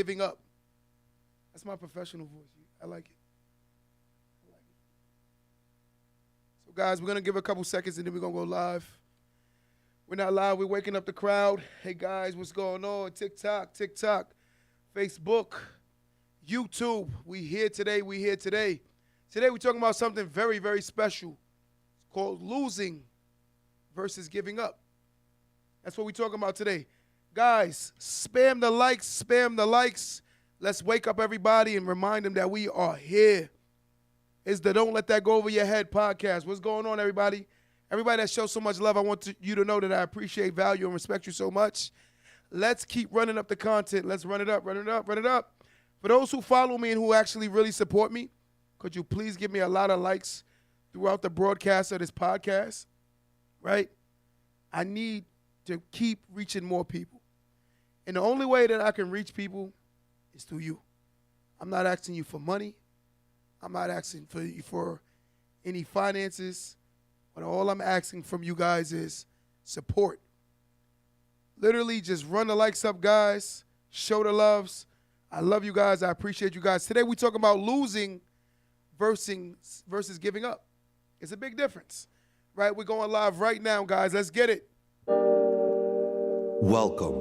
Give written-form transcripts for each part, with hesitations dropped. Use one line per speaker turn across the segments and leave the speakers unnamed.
giving up. That's my professional voice. I like it. So, guys, we're going to give a couple seconds, and then we're going to go live. We're not live. We're waking up the crowd. Hey, guys, what's going on? TikTok, Facebook, YouTube. We here today. Today we're talking about something very, very special. It's called losing versus giving up. That's what we're talking about today. Guys, spam the likes. Let's wake up everybody and remind them that we are here. It's the Don't Let That Go Over Your Head podcast. What's going on, everybody? Everybody that shows so much love, I want you to know that I appreciate, value, and respect you so much. Let's keep running up the content. Let's run it up. For those who follow me and who actually really support me, could you please give me a lot of likes throughout the broadcast of this podcast, right? I need to keep reaching more people. And the only way that I can reach people is through you. I'm not asking you for money. I'm not asking for any finances. But all I'm asking from you guys is support. Literally just run the likes up, guys. Show the loves. I love you guys. I appreciate you guys. Today we're talking about losing versus giving up. It's a big difference, right? We're going live right now, guys. Let's get it.
Welcome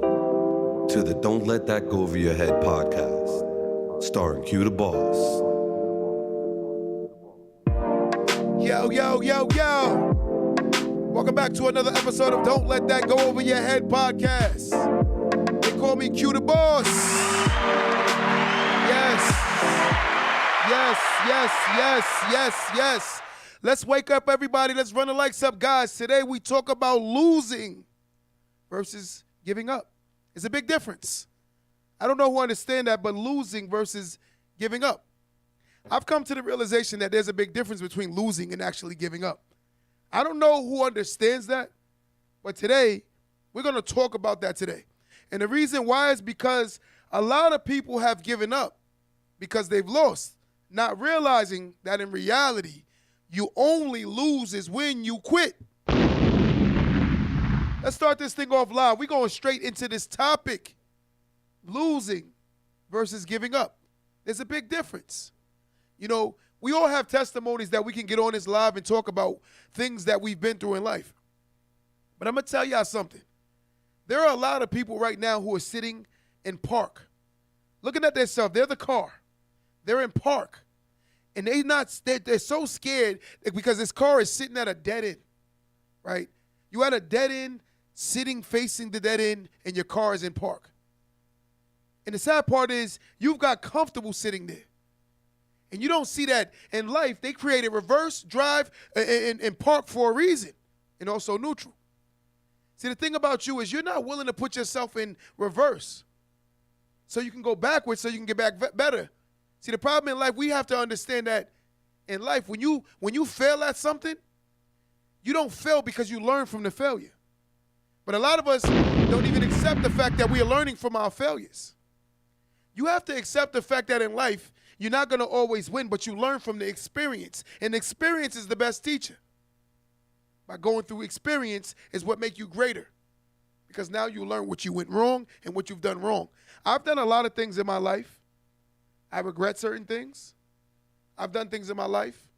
to the Don't Let That Go Over Your Head podcast, starring Q the Boss.
Yo. Welcome back to another episode of Don't Let That Go Over Your Head podcast. They call me Q the Boss. Yes. Let's wake up, everybody. Let's run the likes up, guys. Today we talk about losing versus giving up. It's a big difference. I don't know who understand that, but losing versus giving up. I've come to the realization that there's a big difference between losing and actually giving up. I don't know who understands that, but today, we're going to talk about that today. And the reason why is because a lot of people have given up because they've lost, not realizing that in reality, you only lose is when you quit. Let's start this thing off live. We're going straight into this topic, losing versus giving up. There's a big difference. You know, we all have testimonies that we can get on this live and talk about things that we've been through in life. But I'm going to tell y'all something. There are a lot of people right now who are sitting in park, looking at themselves. They're the car. They're in park. And they're so scared because this car is sitting at a dead end, right? You at a dead end, sitting facing the dead end, and your car is in park. And the sad part is you've got comfortable sitting there. And you don't see that in life. They created reverse, drive, and park for a reason, and also neutral. See, the thing about you is you're not willing to put yourself in reverse so you can go backwards so you can get back better. See, the problem in life, we have to understand that in life, when you fail at something, you don't fail because you learn from the failure. But a lot of us don't even accept the fact that we are learning from our failures. You have to accept the fact that in life, you're not going to always win, but you learn from the experience. And experience is the best teacher. By going through experience is what makes you greater. Because now you learn what you went wrong and what you've done wrong. I've done a lot of things in my life. I regret certain things. I've done things in my life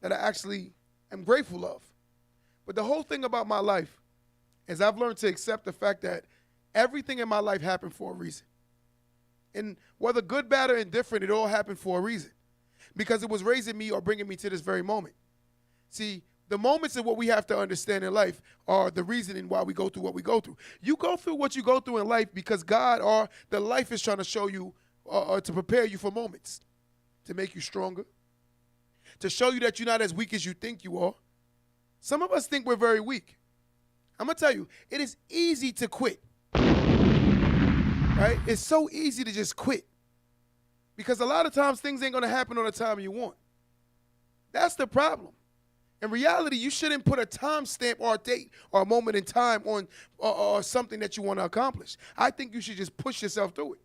that I actually am grateful of. But the whole thing about my life is I've learned to accept the fact that everything in my life happened for a reason. And whether good, bad, or indifferent, it all happened for a reason. Because it was raising me or bringing me to this very moment. See, the moments of what we have to understand in life are the reasoning why we go through what we go through. You go through what you go through in life because God or the life is trying to show you or to prepare you for moments. To make you stronger. To show you that you're not as weak as you think you are. Some of us think we're very weak. I'm going to tell you, it is easy to quit. Right? It's so easy to just quit. Because a lot of times things ain't going to happen on the time you want. That's the problem. In reality, you shouldn't put a time stamp or a date or a moment in time on or something that you want to accomplish. I think you should just push yourself through it.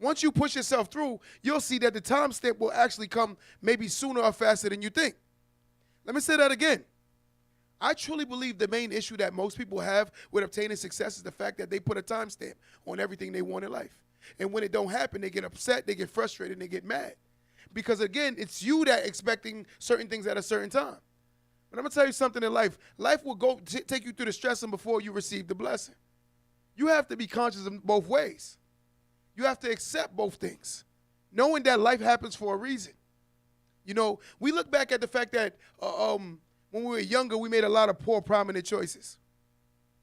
Once you push yourself through, you'll see that the time stamp will actually come maybe sooner or faster than you think. Let me say that again. I truly believe the main issue that most people have with obtaining success is the fact that they put a timestamp on everything they want in life. And when it don't happen, they get upset, they get frustrated, and they get mad. Because again, it's you that expecting certain things at a certain time. But I'm going to tell you something in life. Life will go take you through the stressing before you receive the blessing. You have to be conscious of both ways. You have to accept both things, knowing that life happens for a reason. You know, we look back at the fact that when we were younger, we made a lot of poor, prominent choices.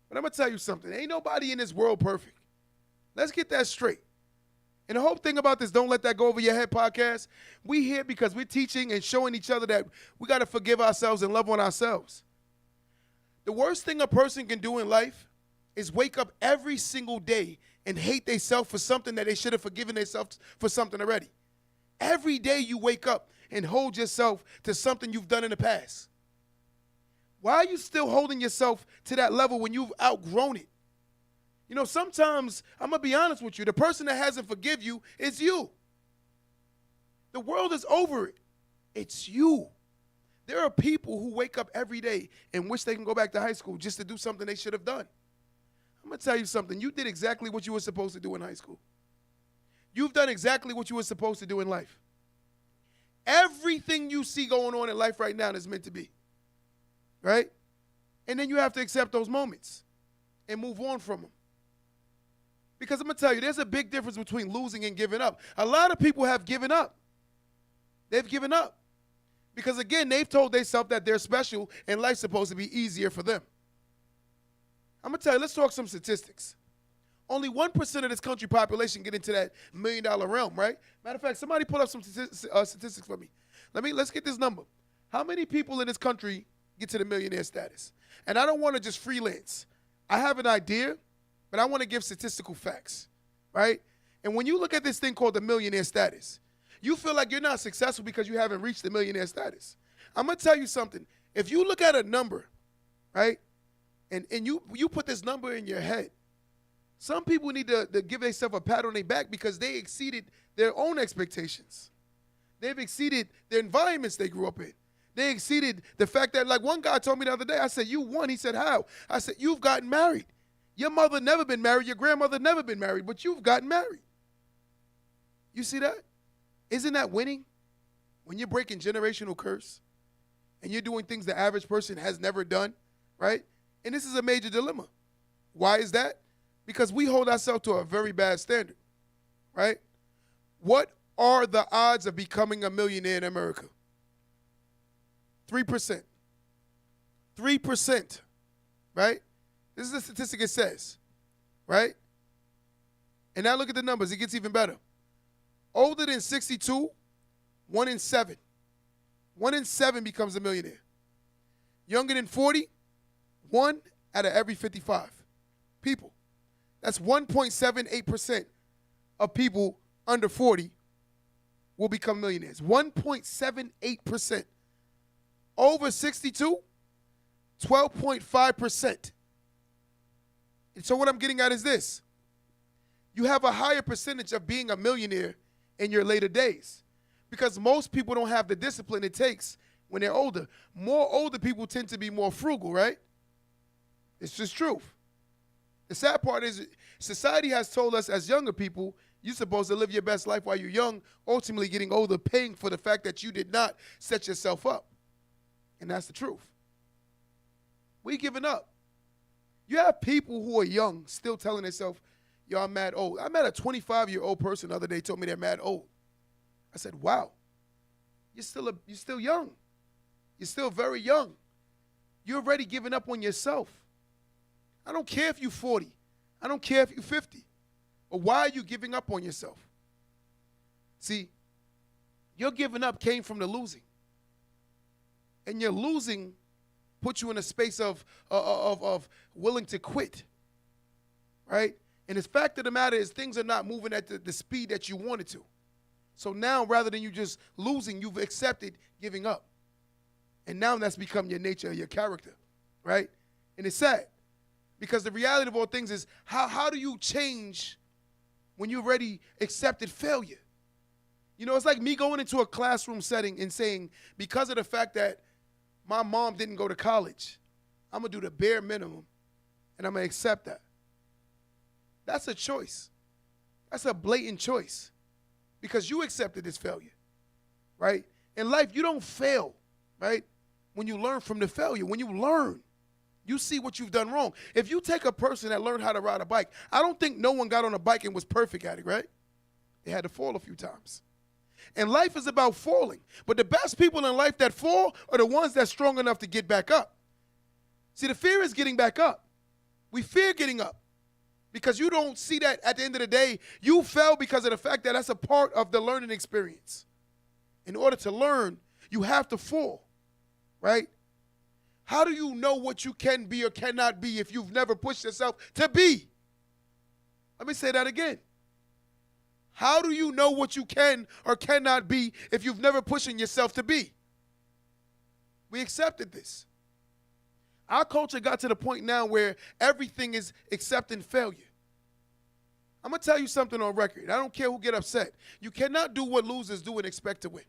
But I'm going to tell you something. Ain't nobody in this world perfect. Let's get that straight. And the whole thing about this Don't Let That Go Over Your Head podcast, we here because we're teaching and showing each other that we got to forgive ourselves and love on ourselves. The worst thing a person can do in life is wake up every single day and hate themselves for something that they should have forgiven themselves for something already. Every day you wake up and hold yourself to something you've done in the past. Why are you still holding yourself to that level when you've outgrown it? You know, sometimes, I'm going to be honest with you, the person that hasn't forgive you is you. The world is over it. It's you. There are people who wake up every day and wish they can go back to high school just to do something they should have done. I'm going to tell you something. You did exactly what you were supposed to do in high school. You've done exactly what you were supposed to do in life. Everything you see going on in life right now is meant to be. Right? And then you have to accept those moments and move on from them. Because I'm going to tell you, there's a big difference between losing and giving up. A lot of people have given up. They've given up. Because, again, they've told themselves that they're special and life's supposed to be easier for them. I'm going to tell you, let's talk some statistics. Only 1% of this country population get into that $1 million realm, right? Matter of fact, somebody pull up some statistics for me. Let's get this number. How many people in this country get to the millionaire status? And I don't want to just freelance. I have an idea, but I want to give statistical facts, right? And when you look at this thing called the millionaire status, you feel like you're not successful because you haven't reached the millionaire status. I'm going to tell you something. If you look at a number, right, and you put this number in your head, some people need to give themselves a pat on their back because they exceeded their own expectations. They've exceeded the environments they grew up in. They exceeded the fact that, like one guy told me the other day, I said, you won. He said, how? I said, you've gotten married. Your mother never been married. Your grandmother never been married, but you've gotten married. You see that? Isn't that winning? When you're breaking generational curse and you're doing things the average person has never done, right? And this is a major dilemma. Why is that? Because we hold ourselves to a very bad standard, right? What are the odds of becoming a millionaire in America? 3%. 3%, right? This is the statistic it says, right? And now look at the numbers. It gets even better. Older than 62, 1 in 7. 1 in 7 becomes a millionaire. Younger than 40, 1 out of every 55 people. That's 1.78% of people under 40 will become millionaires. 1.78%. Over 62, 12.5%. And so what I'm getting at is this. You have a higher percentage of being a millionaire in your later days because most people don't have the discipline it takes when they're older. More older people tend to be more frugal, right? It's just truth. The sad part is society has told us as younger people, you're supposed to live your best life while you're young, ultimately getting older, paying for the fact that you did not set yourself up. And that's the truth. We giving up. You have people who are young still telling themselves, yo, I'm mad old. I met a 25-year-old person the other day told me they're mad old. I said, wow, you're still young. You're still very young. You're already giving up on yourself. I don't care if you're 40. I don't care if you're 50. But why are you giving up on yourself? See, your giving up came from the losing. And your losing puts you in a space of willing to quit, right? And the fact of the matter is things are not moving at the speed that you wanted to. So now rather than you just losing, you've accepted giving up. And now that's become your nature, your character, right? And it's sad because the reality of all things is how do you change when you've already accepted failure? You know, it's like me going into a classroom setting and saying, because of the fact that my mom didn't go to college, I'm going to do the bare minimum, and I'm going to accept that. That's a choice. That's a blatant choice because you accepted this failure, right? In life, you don't fail, right? When you learn from the failure, when you learn, you see what you've done wrong. If you take a person that learned how to ride a bike, I don't think no one got on a bike and was perfect at it, right? They had to fall a few times. And life is about falling. But the best people in life that fall are the ones that's strong enough to get back up. See, the fear is getting back up. We fear getting up because you don't see that at the end of the day. You fell because of the fact that that's a part of the learning experience. In order to learn, you have to fall, right? How do you know what you can be or cannot be if you've never pushed yourself to be? Let me say that again. How do you know what you can or cannot be if you've never pushing yourself to be? We accepted this. Our culture got to the point now where everything is accepting failure. I'm going to tell you something on record. I don't care who get upset. You cannot do what losers do and expect to win.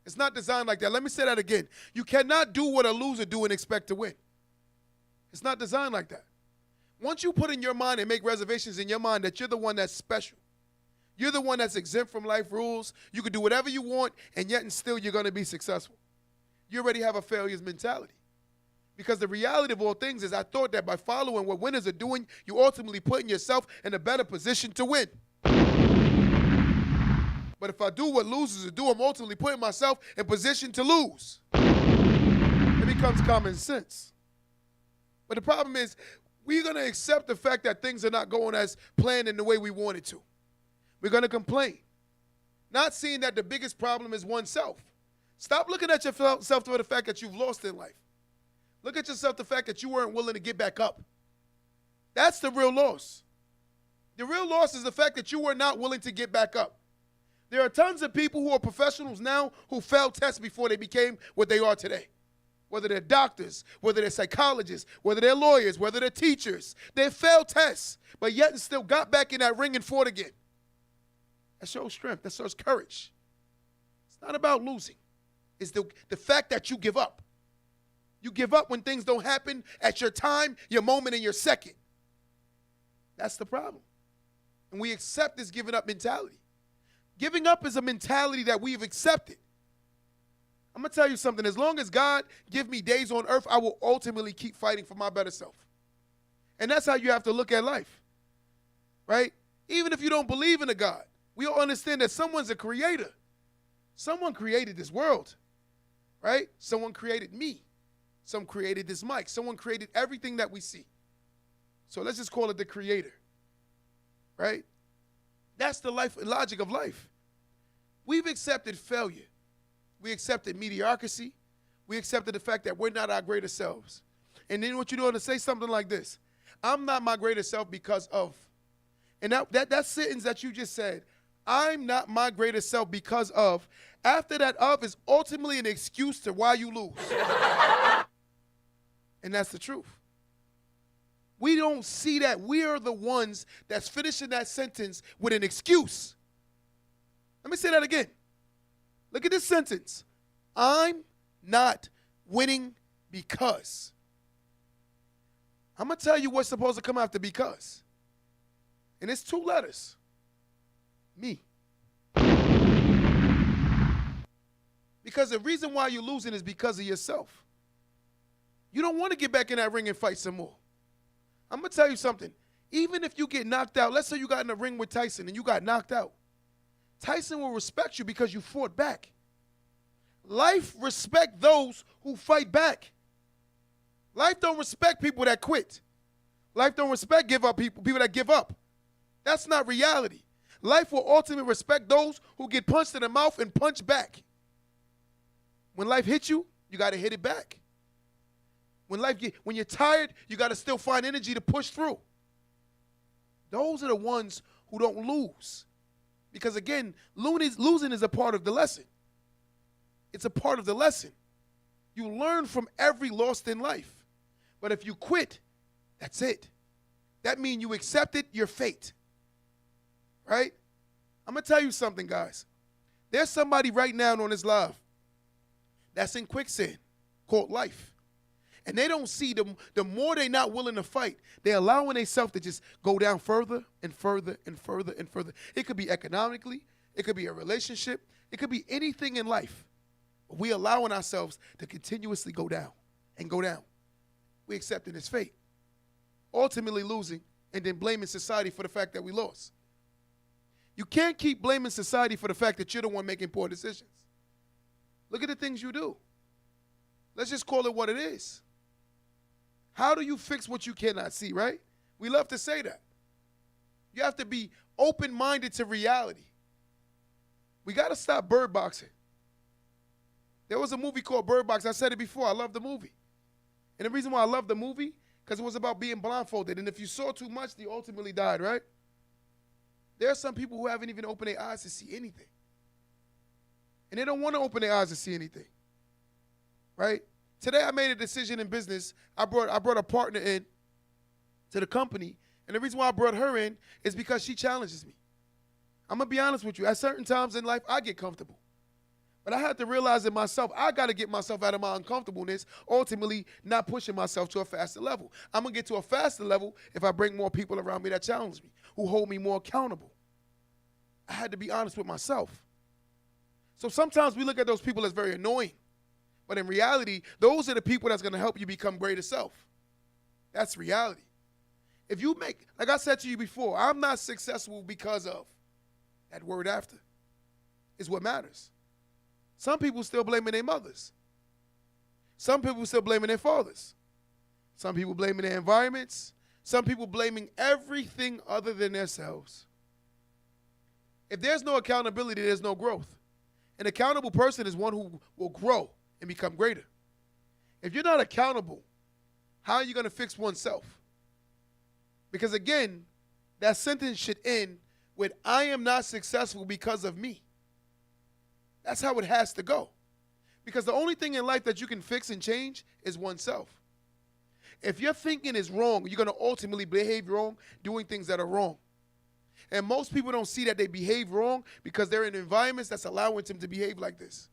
It's not designed like that. Let me say that again. You cannot do what a loser do and expect to win. It's not designed like that. Once you put in your mind and make reservations in your mind that you're the one that's special, you're the one that's exempt from life rules, you can do whatever you want, and yet and still you're going to be successful. You already have a failures mentality. Because the reality of all things is I thought that by following what winners are doing, you ultimately putting yourself in a better position to win. But if I do what losers do, I'm ultimately putting myself in position to lose. It becomes common sense. But the problem is we're going to accept the fact that things are not going as planned in the way we want it to. We're going to complain. Not seeing that the biggest problem is oneself. Stop looking at yourself for the fact that you've lost in life. Look at yourself the fact that you weren't willing to get back up. That's the real loss. The real loss is the fact that you were not willing to get back up. There are tons of people who are professionals now who failed tests before they became what they are today. Whether they're doctors, whether they're psychologists, whether they're lawyers, whether they're teachers. They failed tests, but yet and still got back in that ring and fought again. That shows strength. That shows courage. It's not about losing. It's the fact that you give up. You give up when things don't happen at your time, your moment, and your second. That's the problem. And we accept this giving up mentality. Giving up is a mentality that we've accepted. I'm going to tell you something. As long as God give me days on earth, I will ultimately keep fighting for my better self. And that's how you have to look at life, right? Even if you don't believe in a God, we all understand that someone's a creator. Someone created this world, right? Someone created me. Someone created this mic. Someone created everything that we see. So let's just call it the creator, right? That's the logic of life. We've accepted failure. We accepted mediocrity. We accepted the fact that we're not our greater selves. And then what you're doing is say something like this. I'm not my greater self because of. And that sentence that you just said, I'm not my greater self because of, after that of is ultimately an excuse to why you lose. And that's the truth. We don't see that. We are the ones that's finishing that sentence with an excuse. Let me say that again. Look at this sentence. I'm not winning because. I'm going to tell you what's supposed to come after because. And it's 2 letters. Me. Because the reason why you're losing is because of yourself. You don't want to get back in that ring and fight some more. I'm going to tell you something. Even if you get knocked out, let's say you got in a ring with Tyson and you got knocked out. Tyson will respect you because you fought back. Life respect those who fight back. Life don't respect people that quit. Life don't respect people that give up. That's not reality. Life will ultimately respect those who get punched in the mouth and punch back. When life hits you, you got to hit it back. When you're tired, you got to still find energy to push through. Those are the ones who don't lose. Because again, losing is a part of the lesson. It's a part of the lesson. You learn from every loss in life. But if you quit, that's it. That means you accepted your fate. Right? I'm going to tell you something, guys. There's somebody right now on this live that's in quicksand called life. And they don't see the more they're not willing to fight, they're allowing themselves to just go down further and further and further and further. It could be economically, it could be a relationship, it could be anything in life. But we allowing ourselves to continuously go down and go down. We accepting this fate, ultimately losing and then blaming society for the fact that we lost. You can't keep blaming society for the fact that you're the one making poor decisions. Look at the things you do. Let's just call it what it is. How do you fix what you cannot see, right? We love to say that. You have to be open-minded to reality. We got to stop bird boxing. There was a movie called Bird Box. I said it before. I love the movie. And the reason why I love the movie, because it was about being blindfolded. And if you saw too much, you ultimately died, right? There are some people who haven't even opened their eyes to see anything. And they don't want to open their eyes to see anything, right? Today I made a decision in business. I brought a partner in to the company. And the reason why I brought her in is because she challenges me. I'm going to be honest with you. At certain times in life, I get comfortable. But I have to realize in myself, I got to get myself out of my uncomfortableness, ultimately not pushing myself to a faster level. I'm going to get to a faster level if I bring more people around me that challenge me, who hold me more accountable. I had to be honest with myself. So sometimes we look at those people as very annoying. But in reality, those are the people that's going to help you become greater self. That's reality. If you make, like I said to you before, I'm not successful because of. That word after is what matters. Some people still blaming their mothers. Some people still blaming their fathers. Some people blaming their environments. Some people blaming everything other than themselves. If there's no accountability, there's no growth. An accountable person is one who will grow and become greater. If you're not accountable, how are you going to fix oneself? Because again, that sentence should end with, I am not successful because of me. That's how it has to go. Because the only thing in life that you can fix and change is oneself. If your thinking is wrong, you're going to ultimately behave wrong, doing things that are wrong. And most people don't see that they behave wrong because they're in environments that's allowing them to behave like this.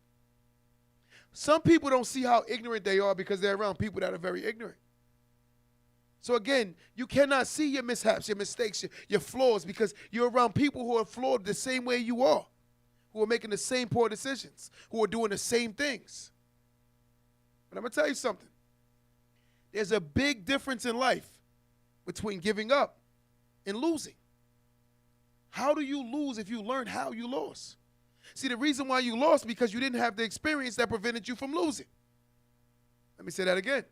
Some people don't see how ignorant they are because they're around people that are very ignorant. So again, you cannot see your mishaps, your mistakes, your flaws because you're around people who are flawed the same way you are, who are making the same poor decisions, who are doing the same things. But I'm going to tell you something. There's a big difference in life between giving up and losing. How do you lose if you learn how you lost? See, the reason why you lost because you didn't have the experience that prevented you from losing. Let me say that again.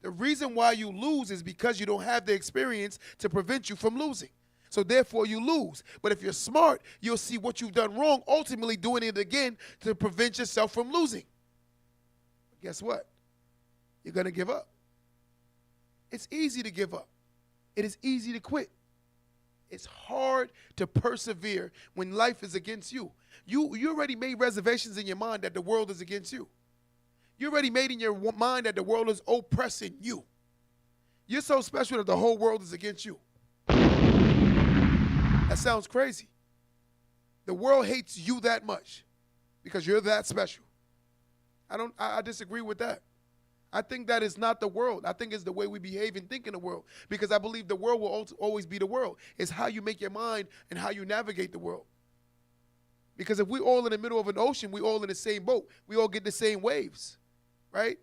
The reason why you lose is because you don't have the experience to prevent you from losing. So therefore you lose. But if you're smart, you'll see what you've done wrong, ultimately doing it again to prevent yourself from losing. But guess what? You're going to give up. It's easy to give up. It is easy to quit. It's hard to persevere when life is against you. You already made reservations in your mind that the world is against you. You already made in your mind that the world is oppressing you. You're so special that the whole world is against you. That sounds crazy. The world hates you that much because you're that special. I disagree with that. I think that is not the world. I think it's the way we behave and think in the world because I believe the world will always be the world. It's how you make your mind and how you navigate the world. Because if we're all in the middle of an ocean, we're all in the same boat. We all get the same waves, right?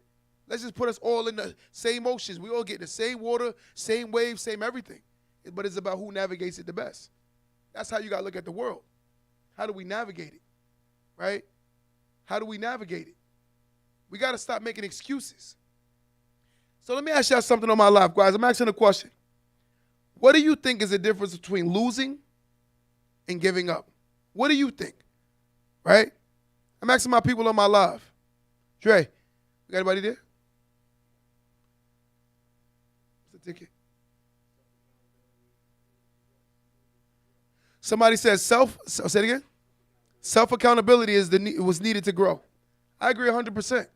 Let's just put us all in the same oceans. We all get the same water, same waves, same everything. But it's about who navigates it the best. That's how you got to look at the world. How do we navigate it, right? How do we navigate it? We got to stop making excuses. So let me ask y'all something on my live, guys. I'm asking a question. What do you think is the difference between losing and giving up? What do you think, right? I'm asking my people on my live. Dre, we got anybody there? What's the ticket? Somebody says say it again? Self-accountability was needed to grow. I agree 100%.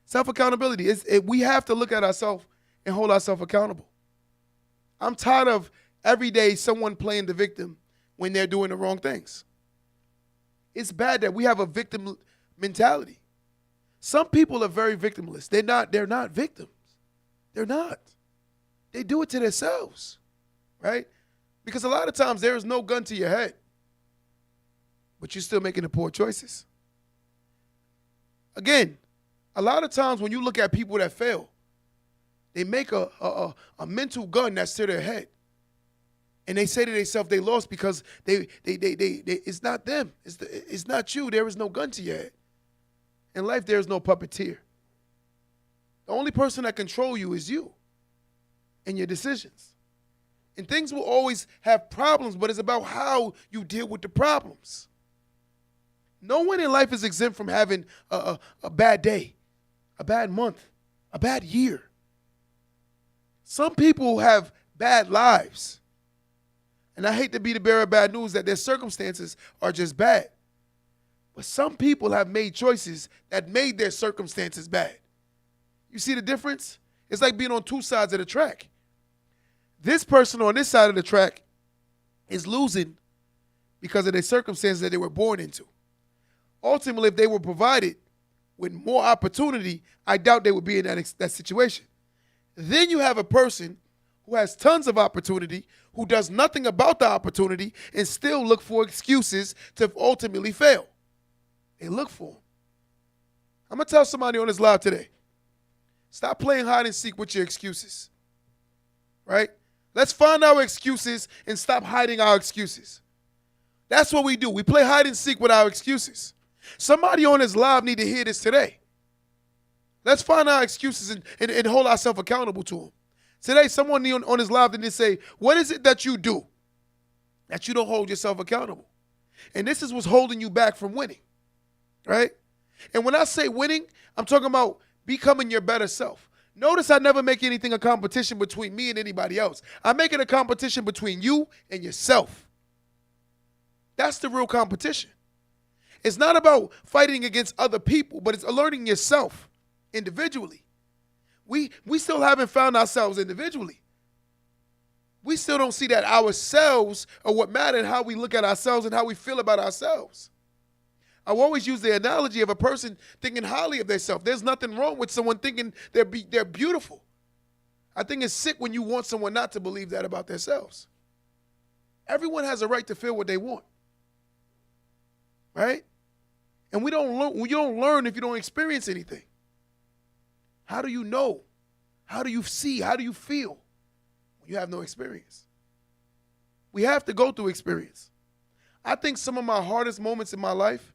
Self-accountability, we have to look at ourselves and hold ourselves accountable. I'm tired of every day someone playing the victim when they're doing the wrong things. It's bad that we have a victim mentality. Some people are very victimless. They're not victims. They're not. They do it to themselves, right? Because a lot of times there is no gun to your head, but you're still making the poor choices. Again, a lot of times when you look at people that fail, they make a mental gun that's to their head. And they say to themselves they lost because they it's not them. It's not you. There is no gun to your head. In life, there is no puppeteer. The only person that control you is you and your decisions. And things will always have problems, but it's about how you deal with the problems. No one in life is exempt from having a bad day, a bad month, a bad year. Some people have bad lives. And I hate to be the bearer of bad news that their circumstances are just bad. But some people have made choices that made their circumstances bad. You see the difference? It's like being on two sides of the track. This person on this side of the track is losing because of the circumstances that they were born into. Ultimately, if they were provided with more opportunity, I doubt they would be in that situation. Then you have a person who has tons of opportunity, who does nothing about the opportunity, and still look for excuses to ultimately fail. They look for them. I'm going to tell somebody on this live today, stop playing hide and seek with your excuses, right? Let's find our excuses and stop hiding our excuses. That's what we do. We play hide and seek with our excuses. Somebody on this live need to hear this today. Let's find our excuses and hold ourselves accountable to them. Today, someone on this live didn't say, what is it that you do that you don't hold yourself accountable? And this is what's holding you back from winning, right? And when I say winning, I'm talking about becoming your better self. Notice I never make anything a competition between me and anybody else. I make it a competition between you and yourself. That's the real competition. It's not about fighting against other people, but it's learning yourself individually. We still haven't found ourselves individually. We still don't see that ourselves are what matter and how we look at ourselves and how we feel about ourselves. I always use the analogy of a person thinking highly of themselves. There's nothing wrong with someone thinking they're beautiful. I think it's sick when you want someone not to believe that about themselves. Everyone has a right to feel what they want, right? And you don't learn if you don't experience anything. How do you know? How do you see? How do you feel when you have no experience? We have to go through experience. I think some of my hardest moments in my life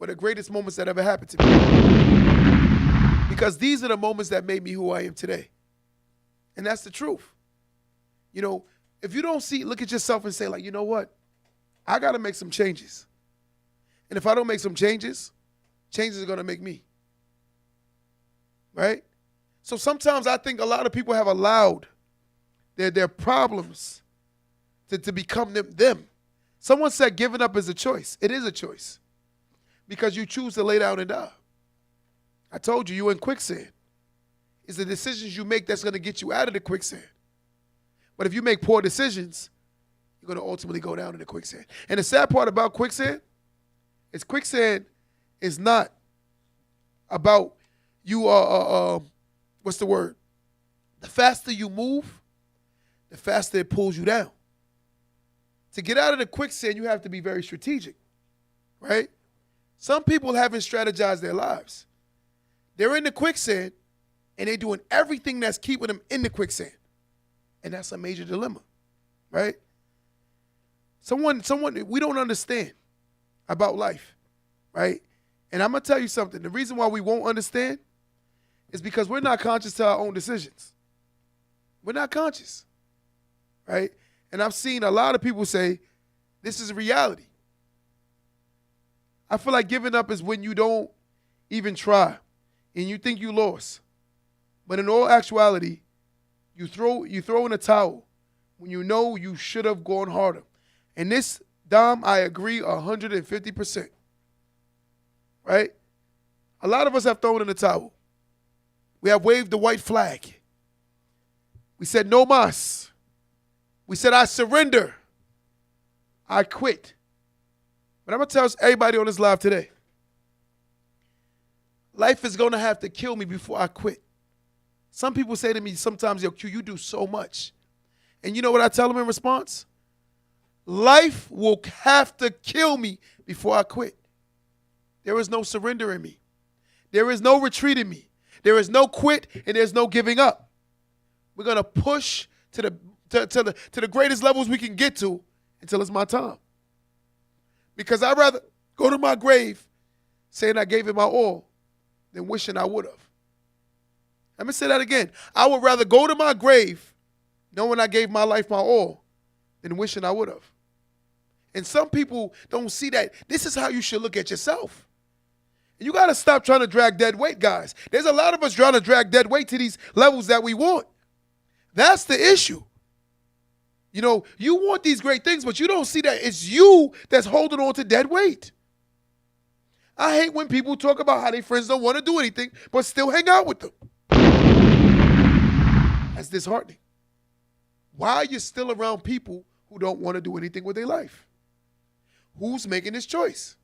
were the greatest moments that ever happened to me. Because these are the moments that made me who I am today. And that's the truth. You know, if you don't look at yourself and say, like, you know what? I got to make some changes. And if I don't make some changes, changes are going to make me. Right? So sometimes I think a lot of people have allowed their problems to become them. Someone said giving up is a choice. It is a choice. Because you choose to lay down and die. I told you, you're in quicksand. It's the decisions you make that's going to get you out of the quicksand. But if you make poor decisions, you're going to ultimately go down in the quicksand. And the sad part about quicksand is not about you what's the word? The faster you move, the faster it pulls you down. To get out of the quicksand, you have to be very strategic, right? Some people haven't strategized their lives. They're in the quicksand, and they're doing everything that's keeping them in the quicksand. And that's a major dilemma, right? Someone we don't understand about life, right? And I'm going to tell you something. The reason why we won't understand is because we're not conscious to our own decisions. We're not conscious, right? And I've seen a lot of people say, this is reality. I feel like giving up is when you don't even try and you think you lost. But in all actuality, you throw in a towel when you know you should have gone harder. And this, Dom, I agree 150%. Right? A lot of us have thrown in the towel. We have waved the white flag. We said, no mas. We said, I surrender. I quit. But I'm going to tell everybody on this live today, life is going to have to kill me before I quit. Some people say to me sometimes, yo, Q, you do so much. And you know what I tell them in response? Life will have to kill me before I quit. There is no surrender in me. There is no retreat in me. There is no quit and there's no giving up. We're going to push to the greatest levels we can get to until it's my time. Because I'd rather go to my grave saying I gave it my all than wishing I would have. Let me say that again. I would rather go to my grave knowing I gave my life my all than wishing I would have. And some people don't see that. This is how you should look at yourself. And you got to stop trying to drag dead weight, guys. There's a lot of us trying to drag dead weight to these levels that we want. That's the issue. You know, you want these great things, but you don't see that it's you that's holding on to dead weight. I hate when people talk about how their friends don't want to do anything, but still hang out with them. That's disheartening. Why are you still around people who don't want to do anything with their life? Who's making this choice?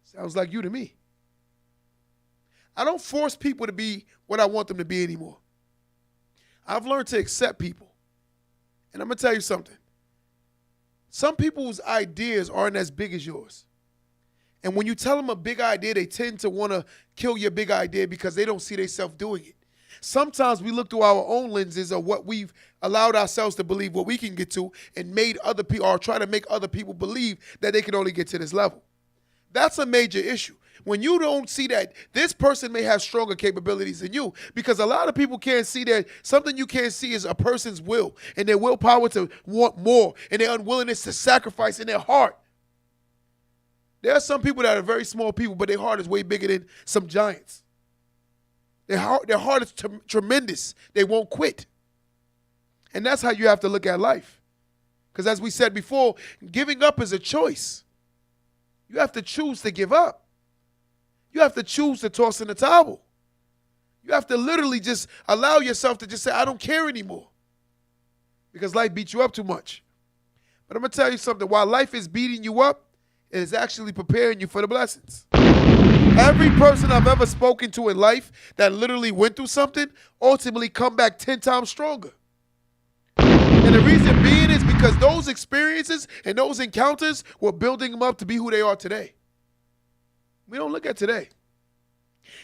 Sounds like you to me. I don't force people to be what I want them to be anymore. I've learned to accept people. And I'm going to tell you something. Some people's ideas aren't as big as yours. And when you tell them a big idea, they tend to want to kill your big idea because they don't see themselves doing it. Sometimes we look through our own lenses of what we've allowed ourselves to believe what we can get to and made other people or try to make other people believe that they can only get to this level. That's a major issue. When you don't see that this person may have stronger capabilities than you, because a lot of people can't see that something you can't see is a person's will and their willpower to want more and their unwillingness to sacrifice in their heart. There are some people that are very small people, but their heart is way bigger than some giants. Their heart is tremendous. They won't quit. And that's how you have to look at life. Because as we said before, giving up is a choice. You have to choose to give up. You have to choose to toss in the towel. You have to literally just allow yourself to just say, I don't care anymore. Because life beats you up too much. But I'm going to tell you something. While life is beating you up, it is actually preparing you for the blessings. Every person I've ever spoken to in life that literally went through something ultimately come back 10 times stronger. And the reason being is because those experiences and those encounters were building them up to be who they are today. We don't look at today.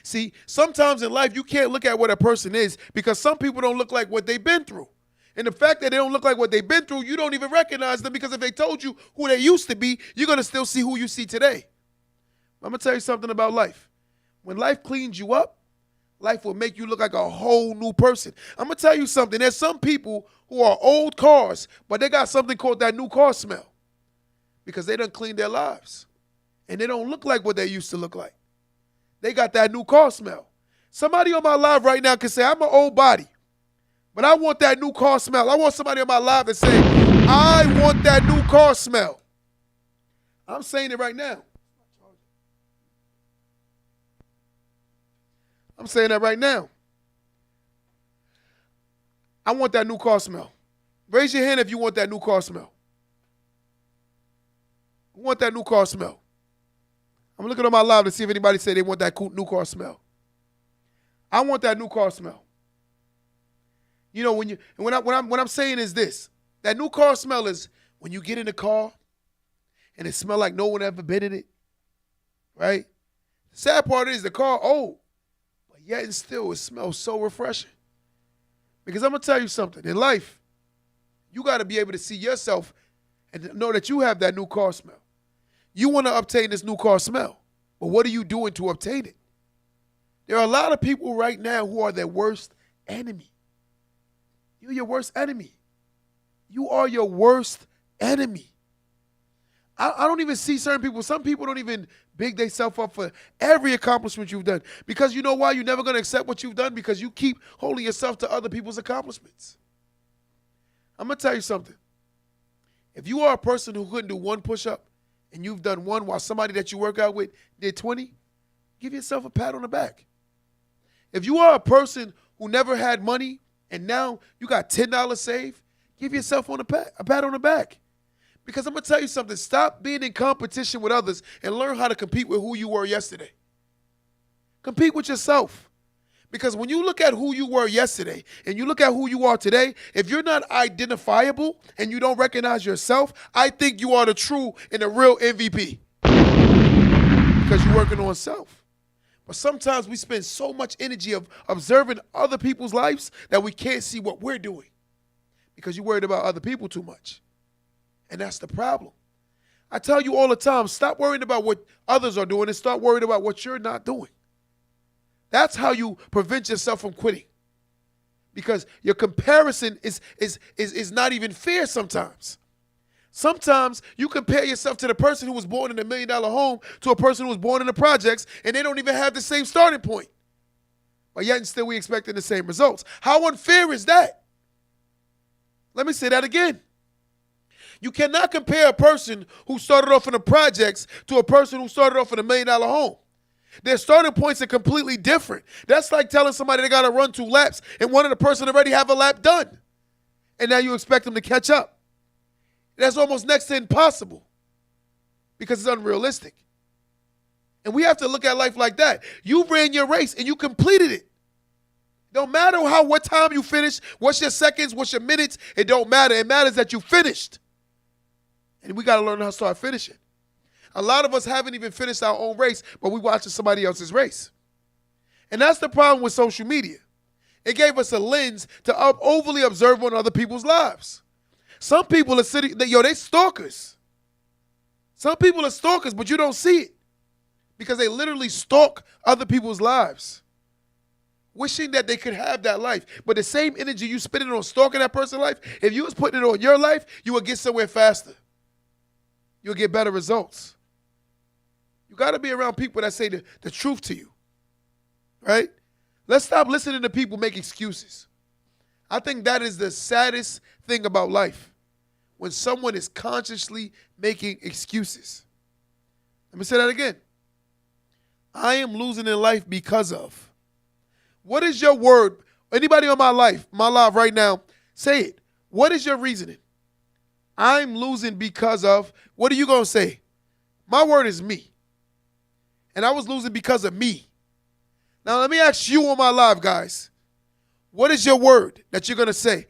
See, sometimes in life you can't look at what a person is because some people don't look like what they've been through. And the fact that they don't look like what they've been through, you don't even recognize them because if they told you who they used to be, you're going to still see who you see today. I'm going to tell you something about life. When life cleans you up, life will make you look like a whole new person. I'm going to tell you something. There's some people who are old cars, but they got something called that new car smell because they done cleaned their lives. And they don't look like what they used to look like. They got that new car smell. Somebody on my live right now can say, I'm an old body, but I want that new car smell. I want somebody on my live to say, I want that new car smell. I'm saying it right now. I'm saying that right now. I want that new car smell. Raise your hand if you want that new car smell. I want that new car smell. I'm looking on my live to see if anybody say they want that new car smell. I want that new car smell. You know, what I'm saying is this. That new car smell is when you get in the car and it smells like no one ever been in it, right? The sad part is the car old, but yet and still it smells so refreshing. Because I'm going to tell you something. In life, you got to be able to see yourself and know that you have that new car smell. You want to obtain this new car smell, but what are you doing to obtain it? There are a lot of people right now who are their worst enemy. You're your worst enemy. You are your worst enemy. I don't even see certain people. Some people don't even big themselves up for every accomplishment you've done. Because you know why? You're never going to accept what you've done because you keep holding yourself to other people's accomplishments. I'm going to tell you something. If you are a person who couldn't do one push-up and you've done one while somebody that you work out with did 20, give yourself a pat on the back. If you are a person who never had money and now you got $10 saved, give yourself a pat on the back. Because I'm going to tell you something. Stop being in competition with others and learn how to compete with who you were yesterday. Compete with yourself. Because when you look at who you were yesterday and you look at who you are today, if you're not identifiable and you don't recognize yourself, I think you are the true and the real MVP. Because you're working on self. But sometimes we spend so much energy of observing other people's lives that we can't see what we're doing. Because you're worried about other people too much. And that's the problem. I tell you all the time, stop worrying about what others are doing and start worrying about what you're not doing. That's how you prevent yourself from quitting. Because your comparison is not even fair sometimes. Sometimes you compare yourself to the person who was born in $1 million home to a person who was born in the projects, and they don't even have the same starting point. But yet and still we expecting the same results. How unfair is that? Let me say that again. You cannot compare a person who started off in the projects to a person who started off in $1 million home. Their starting points are completely different. That's like telling somebody they got to run 2 laps and one of the person already have a lap done. And now you expect them to catch up. That's almost next to impossible because it's unrealistic. And we have to look at life like that. You ran your race and you completed it. Don't matter what time you finished, what's your seconds, what's your minutes, it don't matter. It matters that you finished. And we got to learn how to start finishing. A lot of us haven't even finished our own race, but we're watching somebody else's race. And that's the problem with social media. It gave us a lens to overly observe on other people's lives. Some people are sitting, they stalkers. Some people are stalkers, but you don't see it because they literally stalk other people's lives, wishing that they could have that life. But the same energy you spending on stalking that person's life, if you was putting it on your life, you would get somewhere faster. You'll get better results. You got to be around people that say the truth to you, right? Let's stop listening to people make excuses. I think that is the saddest thing about life, when someone is consciously making excuses. Let me say that again. I am losing in life because of. What is your word? Anybody on my live right now, say it. What is your reasoning? I'm losing because of. What are you going to say? My word is me. And I was losing because of me. Now, let me ask you on my live, guys. What is your word that you're going to say?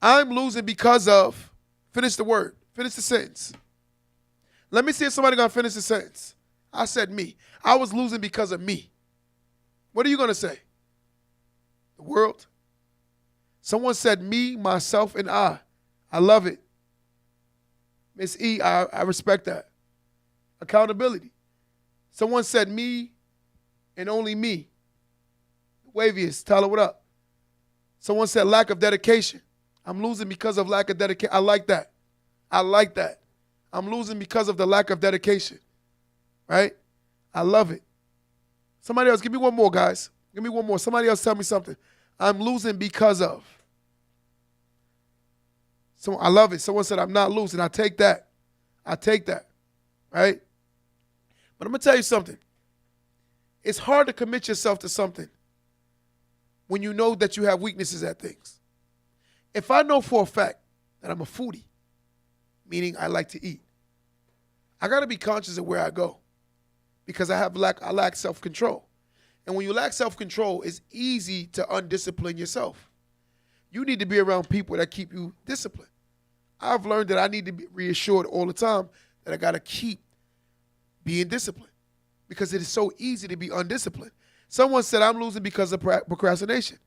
I'm losing because of. Finish the word. Finish the sentence. Let me see if somebody going to finish the sentence. I said me. I was losing because of me. What are you going to say? The world? Someone said me, myself, and I. I love it. Miss E, I respect that. Accountability. Someone said me and only me. Wavius, Tyler, what up? Someone said lack of dedication. I'm losing because of lack of dedication. I like that. I like that. I'm losing because of the lack of dedication. Right? I love it. Somebody else, give me one more, guys. Give me one more. Somebody else tell me something. I'm losing because of. So I love it. Someone said I'm not losing. I take that. I take that. Right? But I'm going to tell you something. It's hard to commit yourself to something when you know that you have weaknesses at things. If I know for a fact that I'm a foodie, meaning I like to eat, I got to be conscious of where I go because I lack self-control. And when you lack self-control, it's easy to undiscipline yourself. You need to be around people that keep you disciplined. I've learned that I need to be reassured all the time that I got to keep being disciplined because it is so easy to be undisciplined. Someone said I'm losing because of procrastination.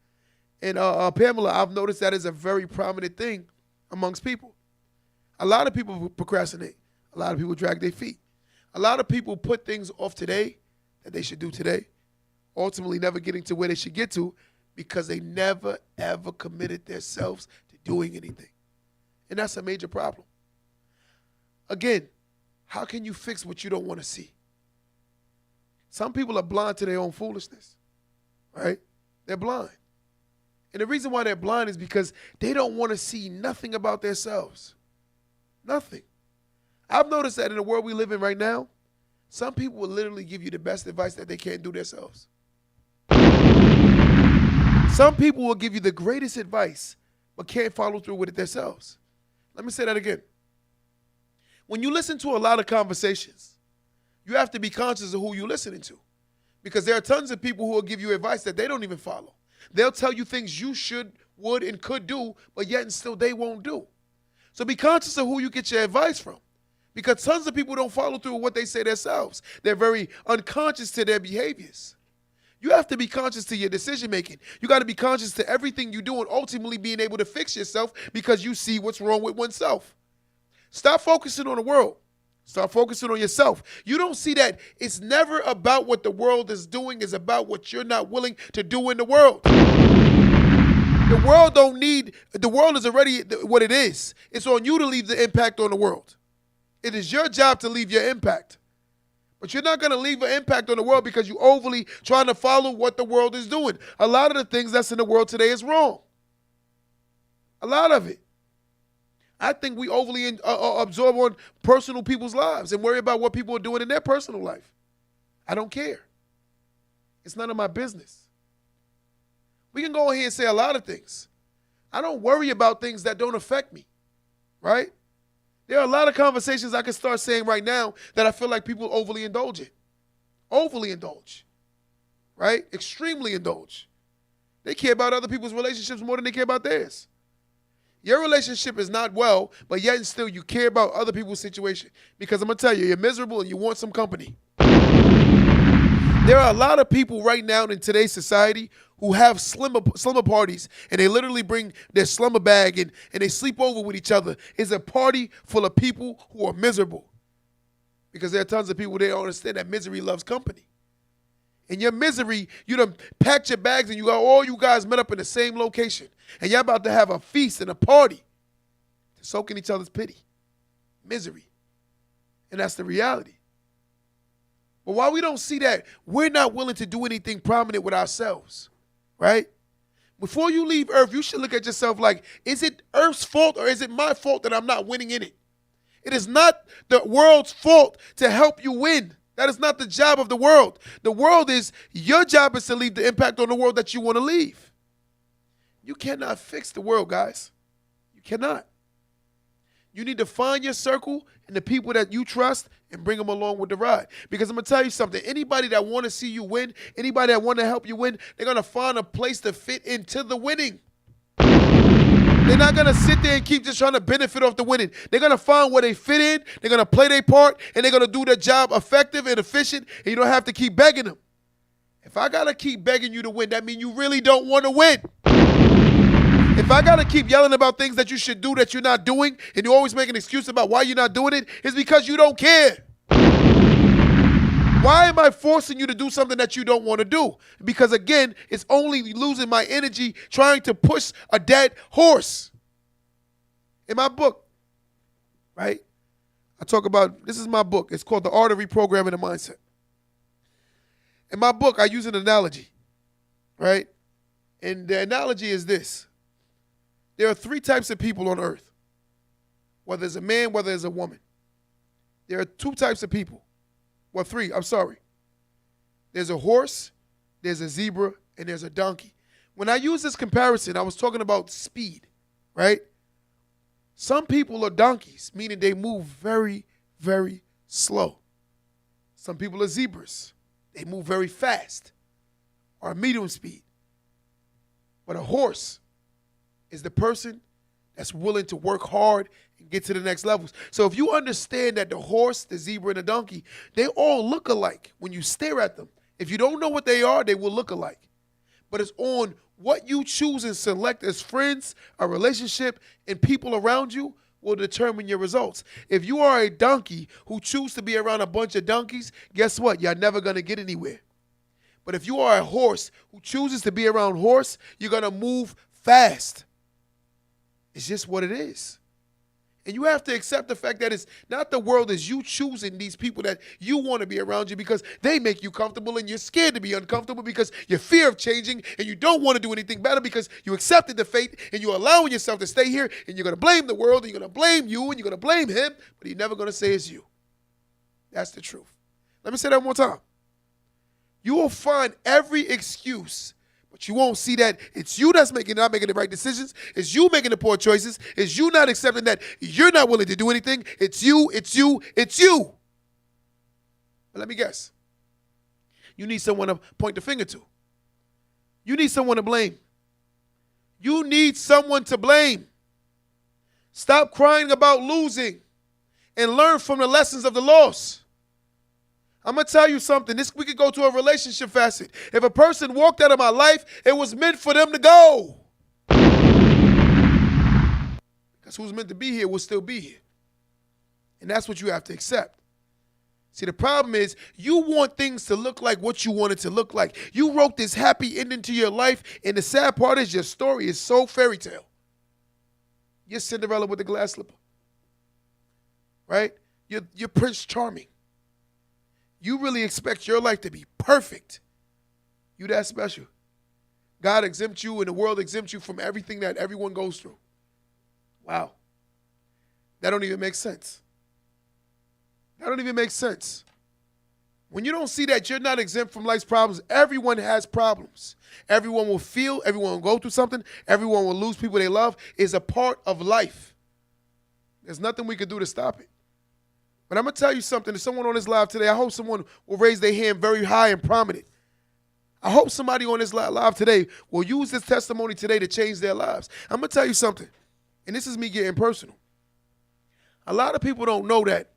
And Pamela, I've noticed that is a very prominent thing amongst people. A lot of people procrastinate. A lot of people drag their feet. A lot of people put things off today that they should do today, ultimately never getting to where they should get to because they never, ever committed themselves to doing anything. And that's a major problem. Again, how can you fix what you don't want to see? Some people are blind to their own foolishness, right? They're blind. And the reason why they're blind is because they don't want to see nothing about themselves. Nothing. I've noticed that in the world we live in right now, some people will literally give you the best advice that they can't do themselves. Some people will give you the greatest advice but can't follow through with it themselves. Let me say that again. When you listen to a lot of conversations, you have to be conscious of who you're listening to Because there are tons of people who will give you advice that they don't even follow. They'll tell you things you should, would, and could do, but yet and still they won't do. So be conscious of who you get your advice from. Because tons of people don't follow through with what they say themselves. They're very unconscious to their behaviors. You have to be conscious to your decision making. You got to be conscious to everything you do and ultimately being able to fix yourself because you see what's wrong with oneself. Stop focusing on the world. Start focusing on yourself. You don't see that it's never about what the world is doing. It's about what you're not willing to do in the world. The world is already what it is. It's on you to leave the impact on the world. It is your job to leave your impact. But you're not going to leave an impact on the world because you're overly trying to follow what the world is doing. A lot of the things that's in the world today is wrong. A lot of it. I think we overly absorb on personal people's lives and worry about what people are doing in their personal life. I don't care. It's none of my business. We can go ahead and say a lot of things. I don't worry about things that don't affect me, right? There are a lot of conversations I can start saying right now that I feel like people overly indulge in. Overly indulge, right? Extremely indulge. They care about other people's relationships more than they care about theirs. Your relationship is not well, but yet and still you care about other people's situation. Because I'm going to tell you, you're miserable and you want some company. There are a lot of people right now in today's society who have slumber parties, and they literally bring their slumber bag and they sleep over with each other. It's a party full of people who are miserable. Because there are tons of people, they don't understand that misery loves company. In your misery, you done packed your bags and you got all you guys met up in the same location. And you're about to have a feast and a party to soak in each other's pity. Misery. And that's the reality. But while we don't see that, we're not willing to do anything prominent with ourselves, right? Before you leave Earth, you should look at yourself like, is it Earth's fault or is it my fault that I'm not winning in it? It is not the world's fault to help you win. That is not the job of the world. The world is, your job is to leave the impact on the world that you want to leave. You cannot fix the world, guys. You cannot. You need to find your circle and the people that you trust and bring them along with the ride. Because I'm going to tell you something. Anybody that want to see you win, anybody that want to help you win, they're going to find a place to fit into the winning. They're not going to sit there and keep just trying to benefit off the winning. They're going to find where they fit in, they're going to play their part, and they're going to do their job effective and efficient, and you don't have to keep begging them. If I got to keep begging you to win, that means you really don't want to win. If I got to keep yelling about things that you should do that you're not doing, and you always make an excuse about why you're not doing it, it's because you don't care. Why am I forcing you to do something that you don't want to do? Because, again, it's only losing my energy trying to push a dead horse. In my book, right, I talk about, this is my book. It's called The Art of Reprogramming the Mindset. In my book, I use an analogy, right? And the analogy is this. There are 3 types of people on earth, whether it's a man, whether it's a woman. There are 2 types of people. Well, 3, I'm sorry. There's a horse, there's a zebra, and there's a donkey. When I use this comparison, I was talking about speed, right? Some people are donkeys, meaning they move very, very slow. Some people are zebras. They move very fast or medium speed. But a horse is the person that's willing to work hard and get to the next levels. So if you understand that the horse, the zebra, and the donkey, they all look alike when you stare at them. If you don't know what they are, they will look alike. But it's on what you choose and select as friends, a relationship, and people around you will determine your results. If you are a donkey who chooses to be around a bunch of donkeys, guess what? You're never going to get anywhere. But if you are a horse who chooses to be around horse, you're going to move fast. It's just what it is. And you have to accept the fact that it's not the world, it's you choosing these people that you want to be around you because they make you comfortable and you're scared to be uncomfortable because your fear of changing and you don't want to do anything better because you accepted the fate and you're allowing yourself to stay here and you're going to blame the world and you're going to blame you and you're going to blame him, but you're never going to say it's you. That's the truth. Let me say that one more time. You will find every excuse, but you won't see that it's you that's not making the right decisions. It's you making the poor choices. It's you not accepting that you're not willing to do anything. It's you, it's you, it's you. But let me guess. you need someone to point the finger to. You need someone to blame. You need someone to blame. Stop crying about losing and learn from the lessons of the loss. I'm going to tell you something. We could go to a relationship facet. If a person walked out of my life, it was meant for them to go. Because who's meant to be here will still be here. And that's what you have to accept. See, the problem is you want things to look like what you want it to look like. You wrote this happy ending to your life, and the sad part is your story is so fairy tale. You're Cinderella with the glass slipper. Right? You're Prince Charming. You really expect your life to be perfect. You that special. God exempts you and the world exempts you from everything that everyone goes through. Wow. That don't even make sense. That don't even make sense. When you don't see that you're not exempt from life's problems, everyone has problems. Everyone will feel, everyone will go through something, everyone will lose people they love. It's a part of life. There's nothing we can do to stop it. But I'm going to tell you something. There's someone on this live today. I hope someone will raise their hand very high and prominent. I hope somebody on this live today will use this testimony today to change their lives. I'm going to tell you something, and this is me getting personal. A lot of people don't know that.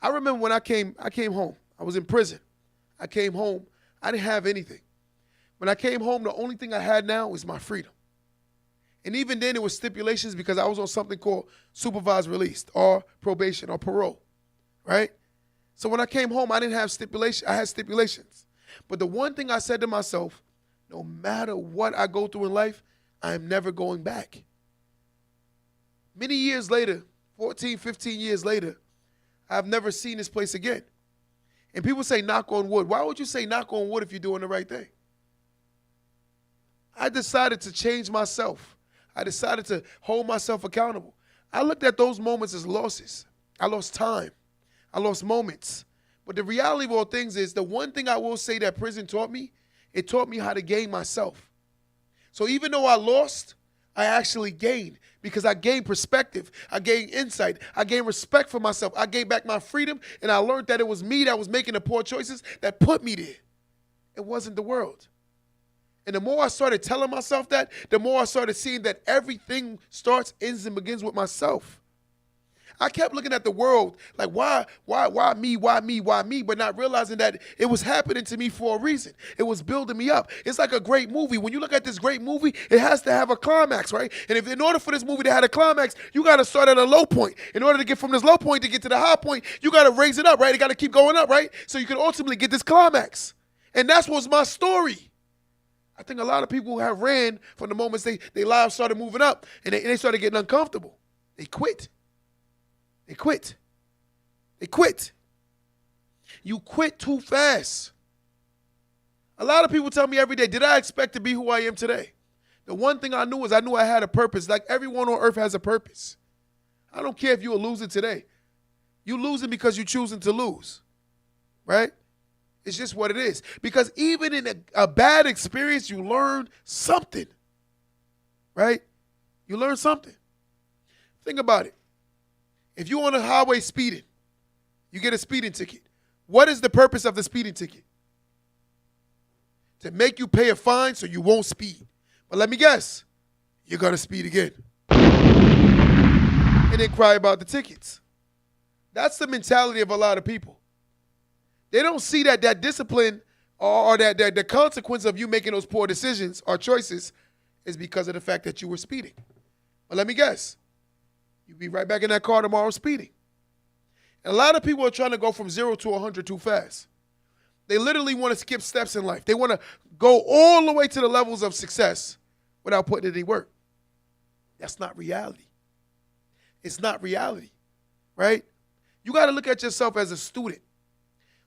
I remember when I came home. I was in prison. I came home. I didn't have anything. When I came home, the only thing I had now was my freedom. And even then, it was stipulations because I was on something called supervised release or probation or parole. Right? So when I came home, I didn't have stipulations. I had stipulations. But the one thing I said to myself, no matter what I go through in life, I am never going back. Many years later, 14, 15 years later, I've never seen this place again. And people say knock on wood. Why would you say knock on wood if you're doing the right thing? I decided to change myself. I decided to hold myself accountable. I looked at those moments as losses. I lost time. I lost moments. But the reality of all things is the one thing I will say that prison taught me, it taught me how to gain myself. So even though I lost, I actually gained because I gained perspective. I gained insight. I gained respect for myself. I gained back my freedom, and I learned that it was me that was making the poor choices that put me there. It wasn't the world. And the more I started telling myself that, the more I started seeing that everything starts, ends, and begins with myself. I kept looking at the world like, why me, but not realizing that it was happening to me for a reason. It was building me up. It's like a great movie. When you look at this great movie, it has to have a climax, right? And if in order for this movie to have a climax, you got to start at a low point. In order to get from this low point to get to the high point, you got to raise it up, right? It got to keep going up, right? So you can ultimately get this climax. And that's what's my story. I think a lot of people have ran from the moments their lives started moving up and they started getting uncomfortable. They quit. They quit. They quit. You quit too fast. A lot of people tell me every day, did I expect to be who I am today? The one thing I knew is I knew I had a purpose. Like everyone on earth has a purpose. I don't care if you're a loser today. You're losing because you're choosing to lose. Right? It's just what it is. Because even in a bad experience, you learn something. Right? You learn something. Think about it. If you're on a highway speeding, you get a speeding ticket. What is the purpose of the speeding ticket? To make you pay a fine so you won't speed. But let me guess, you're going to speed again. And then cry about the tickets. That's the mentality of a lot of people. They don't see that discipline or that the consequence of you making those poor decisions or choices is because of the fact that you were speeding. But let me guess. You'll be right back in that car tomorrow speeding. And a lot of people are trying to go from 0 to 100 too fast. They literally want to skip steps in life. They want to go all the way to the levels of success without putting in any work. That's not reality. It's not reality, right? You got to look at yourself as a student.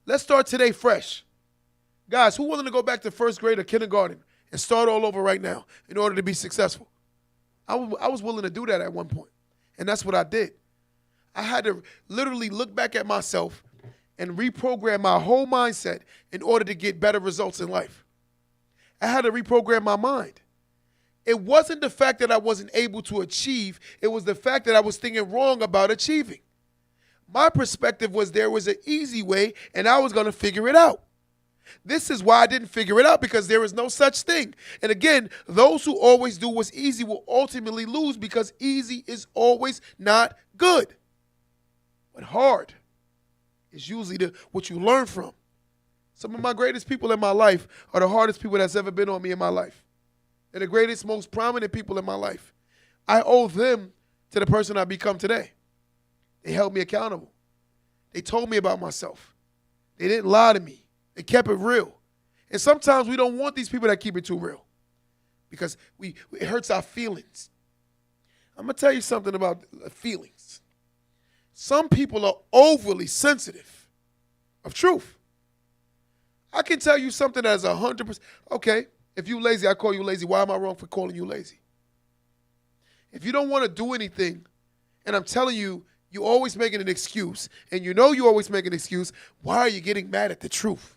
Let's start today fresh. Guys, who willing to go back to first grade or kindergarten and start all over right now in order to be successful? I was willing to do that at one point. And that's what I did. I had to literally look back at myself and reprogram my whole mindset in order to get better results in life. I had to reprogram my mind. It wasn't the fact that I wasn't able to achieve. It was the fact that I was thinking wrong about achieving. My perspective was there was an easy way and I was going to figure it out. This is why I didn't figure it out, because there is no such thing. And again, those who always do what's easy will ultimately lose, because easy is always not good. But hard is usually what you learn from. Some of my greatest people in my life are the hardest people that's ever been on me in my life. They're the greatest, most prominent people in my life. I owe them to the person I've become today. They held me accountable. They told me about myself. They didn't lie to me. They kept it real. And sometimes we don't want these people that keep it too real, because it hurts our feelings. I'm going to tell you something about feelings. Some people are overly sensitive of truth. I can tell you something that is 100%. Okay, if you lazy, I call you lazy. Why am I wrong for calling you lazy? If you don't want to do anything, and I'm telling you, you always making an excuse, and you know you always make an excuse, why are you getting mad at the truth?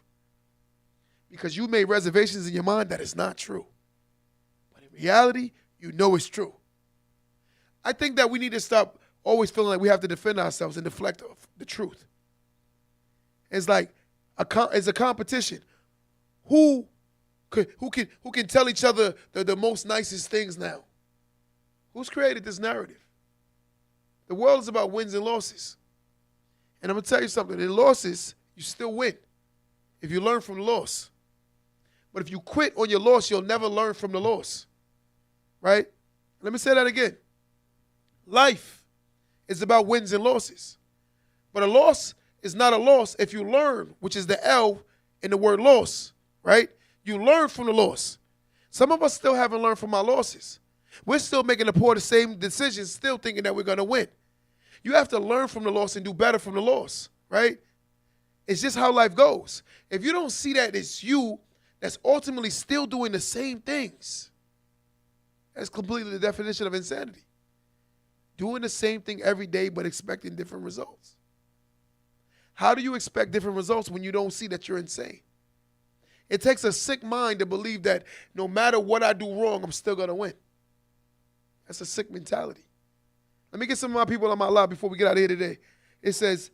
Because you made reservations in your mind that is not true. But in reality, you know it's true. I think that we need to stop always feeling like we have to defend ourselves and deflect the truth. It's like it's a competition. Who can tell each other the most nicest things now? Who's created this narrative? The world is about wins and losses. And I'm going to tell you something. In losses, you still win if you learn from the loss. But if you quit on your loss, you'll never learn from the loss. Right? Let me say that again. Life is about wins and losses. But a loss is not a loss if you learn, which is the L in the word loss. Right? You learn from the loss. Some of us still haven't learned from our losses. We're still making the same decisions, still thinking that we're going to win. You have to learn from the loss and do better from the loss, right? It's just how life goes. If you don't see that it's you that's ultimately still doing the same things, that's completely the definition of insanity. Doing the same thing every day but expecting different results. How do you expect different results when you don't see that you're insane? It takes a sick mind to believe that no matter what I do wrong, I'm still going to win. That's a sick mentality. Let me get some of my people on my live before we get out of here today. It says,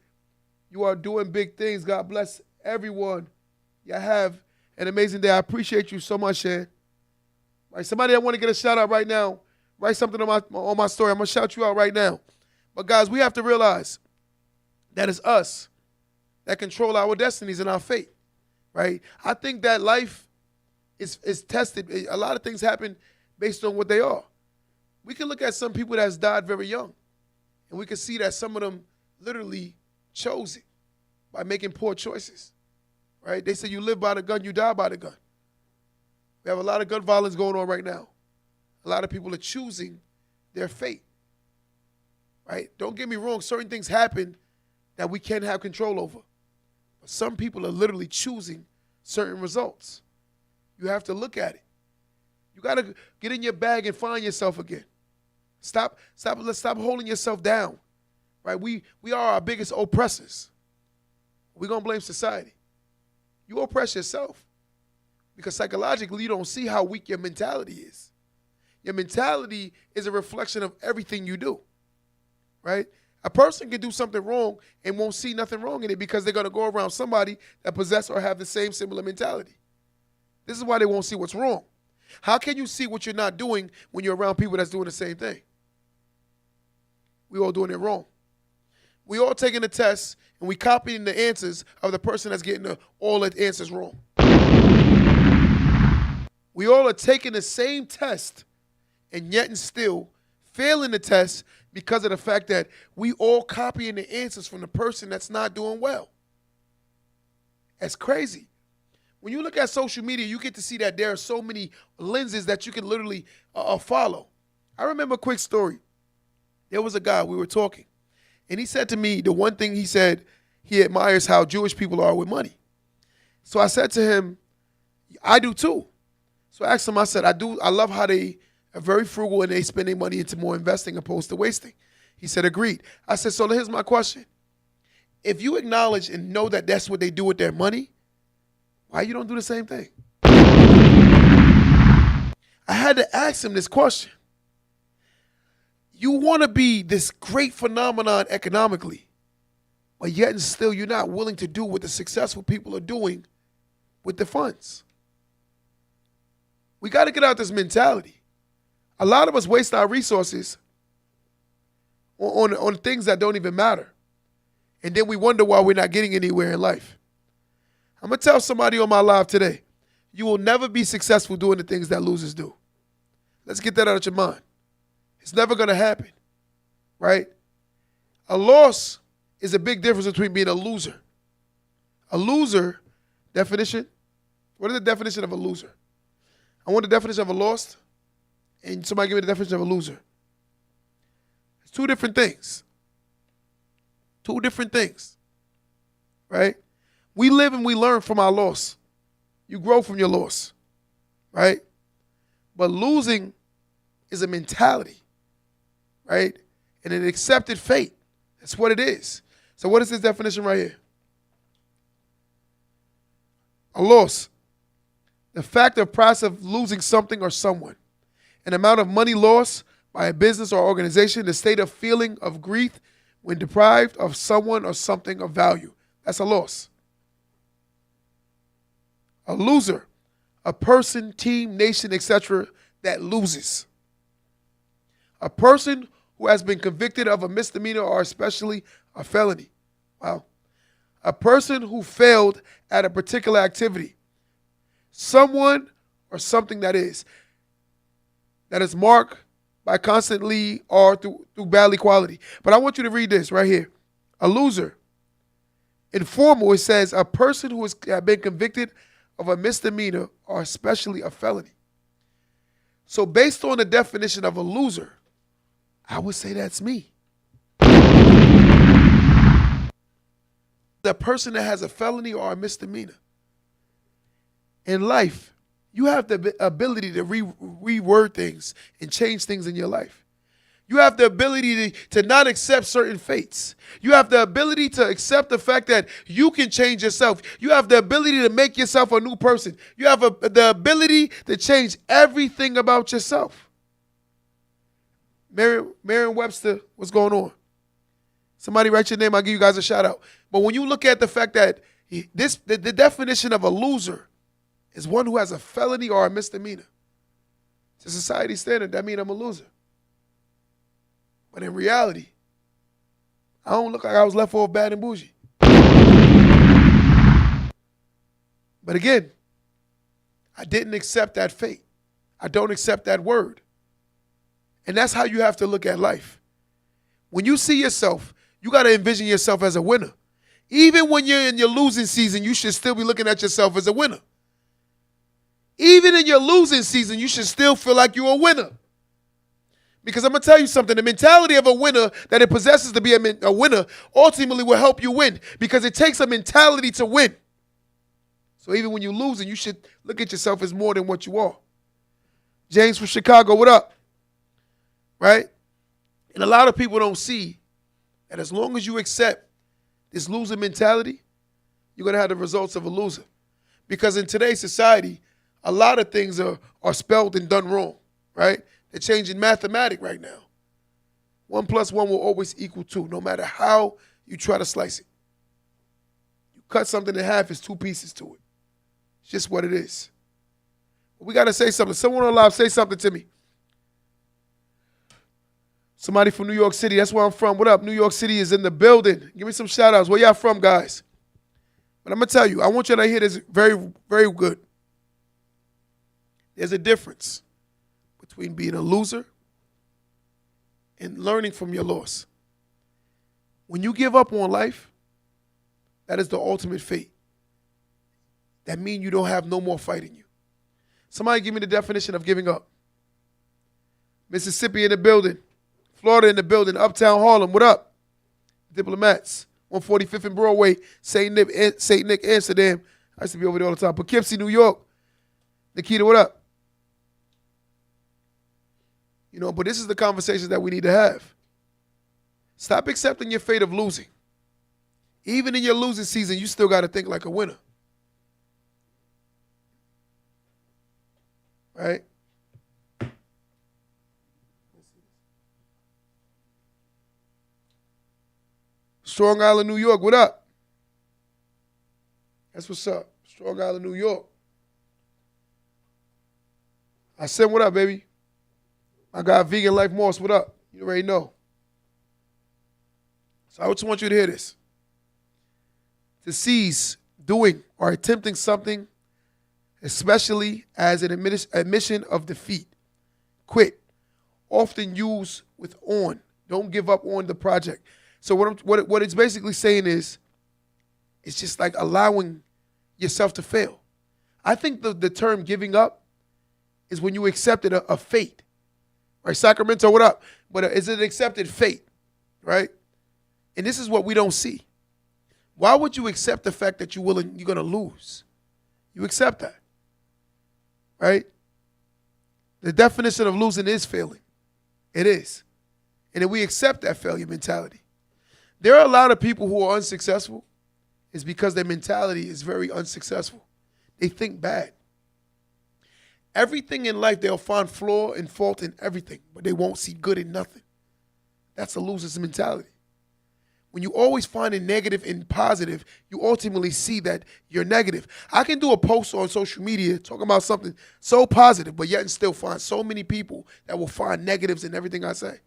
you are doing big things. God bless everyone. You have an amazing day. I appreciate you so much, Shan. Right, somebody that want to get a shout out right now, write something on my story. I'm going to shout you out right now. But guys, we have to realize that it's us that control our destinies and our fate, right? I think that life is tested. A lot of things happen based on what they are. We can look at some people that's died very young, and we can see that some of them literally chose it by making poor choices, right? They say you live by the gun, you die by the gun. We have a lot of gun violence going on right now. A lot of people are choosing their fate, right? Don't get me wrong. Certain things happen that we can't have control over. But some people are literally choosing certain results. You have to look at it. You got to get in your bag and find yourself again. Stop holding yourself down, right? We are our biggest oppressors. We're going to blame society. You oppress yourself because psychologically you don't see how weak your mentality is. Your mentality is a reflection of everything you do, right? A person can do something wrong and won't see nothing wrong in it because they're going to go around somebody that possess or have the same similar mentality. This is why they won't see what's wrong. How can you see what you're not doing when you're around people that's doing the same thing? We all doing it wrong. We all taking the test and we copying the answers of the person that's getting all the answers wrong. We all are taking the same test and yet and still failing the test because of the fact that we all copying the answers from the person that's not doing well. That's crazy. When you look at social media, you get to see that there are so many lenses that you can literally follow. I remember a quick story. There was a guy, we were talking, and he said to me, the one thing he said, he admires how Jewish people are with money. So I said to him, I do too. So I asked him, I said, I love how they are very frugal and they spend their money into more investing opposed to wasting. He said, agreed. I said, so here's my question. If you acknowledge and know that that's what they do with their money, why you don't do the same thing? I had to ask him this question. You want to be this great phenomenon economically, but yet and still you're not willing to do what the successful people are doing with the funds. We got to get out this mentality. A lot of us waste our resources on things that don't even matter. And then we wonder why we're not getting anywhere in life. I'm going to tell somebody on my live today, you will never be successful doing the things that losers do. Let's get that out of your mind. It's never going to happen, right? A loss is a big difference between being a loser. A loser, definition, what is the definition of a loser? I want the definition of a lost, and somebody give me the definition of a loser. It's two different things. Two different things, right? We live and we learn from our loss. You grow from your loss, right? But losing is a mentality, right? And an accepted fate. That's what it is. So what is this definition right here? A loss. The fact or price of losing something or someone. An amount of money lost by a business or organization. The state of feeling of grief when deprived of someone or something of value. That's a loss. A loser. A person, team, nation, etc. that loses. A person who has been convicted of a misdemeanor or especially a felony. Wow. A person who failed at a particular activity. Someone or something that is marked by constantly or through badly quality. But I want you to read this right here. A loser. Informal, it says a person who has been convicted of a misdemeanor or especially a felony. So based on the definition of a loser, I would say that's me. The person that has a felony or a misdemeanor. In life, you have the ability to reword things and change things in your life. You have the ability to not accept certain fates. You have the ability to accept the fact that you can change yourself. You have the ability to make yourself a new person. You have the ability to change everything about yourself. Merriam-Webster, what's going on? Somebody write your name, I'll give you guys a shout out. But when you look at the fact that the definition of a loser is one who has a felony or a misdemeanor. To society standard, that means I'm a loser. But in reality, I don't look like I was left off bad and bougie. But again, I didn't accept that fate. I don't accept that word. And that's how you have to look at life. When you see yourself, you got to envision yourself as a winner. Even when you're in your losing season, you should still be looking at yourself as a winner. Even in your losing season, you should still feel like you're a winner. Because I'm going to tell you something, the mentality of a winner that it possesses to be a winner ultimately will help you win because it takes a mentality to win. So even when you're losing, you should look at yourself as more than what you are. James from Chicago, what up? Right? And a lot of people don't see that as long as you accept this loser mentality, you're going to have the results of a loser. Because in today's society, a lot of things are spelled and done wrong, right? They're changing mathematics right now. 1 + 1 will always equal 2, no matter how you try to slice it. You cut something in half, it's 2 pieces to it. It's just what it is. But we got to say something. Someone on live, say something to me. Somebody from New York City, that's where I'm from. What up? New York City is in the building. Give me some shout outs. Where y'all from, guys? But I'm going to tell you, I want you to hear this very, very good. There's a difference between being a loser and learning from your loss. When you give up on life, that is the ultimate fate. That means you don't have no more fight in you. Somebody give me the definition of giving up. Mississippi in the building. Florida in the building. Uptown Harlem, what up? Diplomats. 145th and Broadway. St. Nick, Amsterdam. I used to be over there all the time. Poughkeepsie, New York. Nikita, what up? You know, but this is the conversations that we need to have. Stop accepting your fate of losing. Even in your losing season, you still got to think like a winner. Right? Strong Island, New York, what up? That's what's up. Strong Island, New York. I said, what up, baby? I got Vegan Life Moss. What up? You already know. So I just want you to hear this. To cease doing or attempting something, especially as an admission of defeat. Quit. Often used with on. Don't give up on the project. So what it's basically saying is, it's just like allowing yourself to fail. I think the term giving up is when you accepted a fate. Right? Sacramento, what up? But it's an accepted fate, right? And this is what we don't see. Why would you accept the fact that you're going to lose? You accept that, right? The definition of losing is failing. It is. And then we accept that failure mentality. There are a lot of people who are unsuccessful. It's because their mentality is very unsuccessful. They think bad. Everything in life, they'll find flaw and fault in everything, but they won't see good in nothing. That's a loser's mentality. When you always find a negative and positive, you ultimately see that you're negative. I can do a post on social media talking about something so positive, but yet and still find so many people that will find negatives in everything I say.